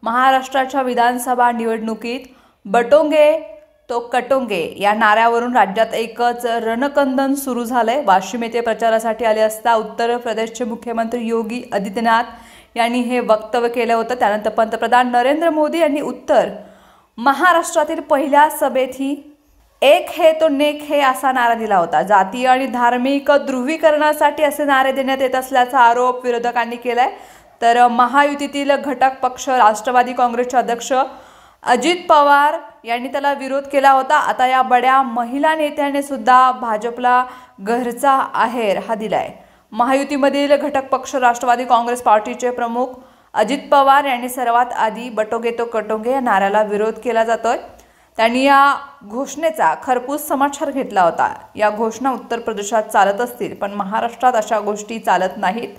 महाराष्ट्राच्या विधानसभा निवडणुकीत बटोंगे तो कटोंगे या नाऱ्यावरून राज्यात एकच रणकंदन सुरू झालंय। वाशिम येथे प्रचारासाठी आले असता उत्तर प्रदेशचे मुख्यमंत्री योगी आदित्यनाथ यांनी हे वक्तव्य केलं होतं। त्यानंतर पंतप्रधान नरेंद्र मोदी यांनी उत्तर महाराष्ट्रातील पहिल्या सभेतही एक है तो नेक है असा नारा दिला होता। जातीय आणि धार्मिक ध्रुवीकरणासाठी असे नारे देण्यात येत असल्याचा आरोप विरोधकांनी केलाय। तर महायुतीतील घटक पक्ष राष्ट्रवादी काँग्रेसचे अध्यक्ष अजित पवार यांनी त्याला विरोध केला होता। आता या बड्या महिला नेत्याने सुद्धा भाजपला घरचा आहेर हा दिलाय। महायुतीमधील घटक पक्ष राष्ट्रवादी काँग्रेस पार्टीचे प्रमुख अजित पवार यांनी सर्वात आधी बटोगे तो कटोगे या नाऱ्याला विरोध केला जातोय। त्यांनी या घोषणेचा खरपूस समाचार घेतला होता। या घोषणा उत्तर प्रदेशात चालत असतील, पण महाराष्ट्रात अशा गोष्टी चालत नाहीत।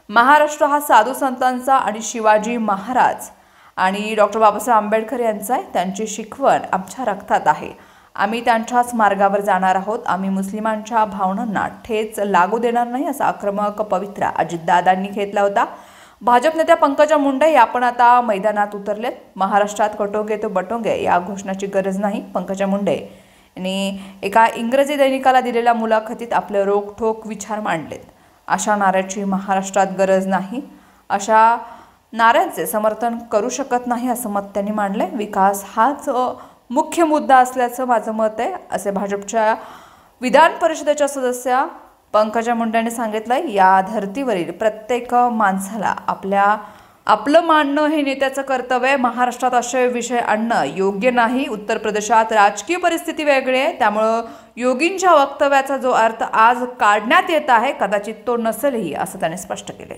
महाराष्ट्र हा साधू संतांचा आणि शिवाजी महाराज आणि डॉक्टर बाबासाहेब आंबेडकर यांचा आहे। त्यांची शिकवण आमच्या रक्तात आहे। आम्ही त्यांच्याच मार्गावर जाणार आहोत। आम्ही मुस्लिमांच्या भावनांना ठेच लागू देणार नाही असा आक्रमक पवित्रा अजितदादांनी घेतला होता। भाजप नेत्या पंकजा मुंडे या पण आता मैदानात उतरलेत। महाराष्ट्रात कटोगे तो बटोगे या घोषणाची गरज नाही। पंकजा मुंडे यांनी एका इंग्रजी दैनिकाला दिलेल्या मुलाखतीत आपले रोखठोक विचार मांडलेत। अशा नाऱ्याची महाराष्ट्रात गरज नाही, अशा नाऱ्यांचे समर्थन करू शकत नाही असं मत त्यांनी मांडले। विकास हाच मुख्य मुद्दा असल्याचं माझं मत आहे असे भाजपच्या विधान परिषदेच्या सदस्या पंकजा मुंडे यांनी सांगितलं। या धर्तीवरील प्रत्येक माणसाला आपलं मानणं हे नेत्याचं कर्तव्य आहे। महाराष्ट्रात असे विषय आणणं योग्य नाही। उत्तर प्रदेशात राजकीय परिस्थिती वेगळी आहे, त्यामुळे योगींच्या वक्तव्याचा जो अर्थ आज काढण्यात येत आहे कदाचित तो नसेलही असं त्याने स्पष्ट केले।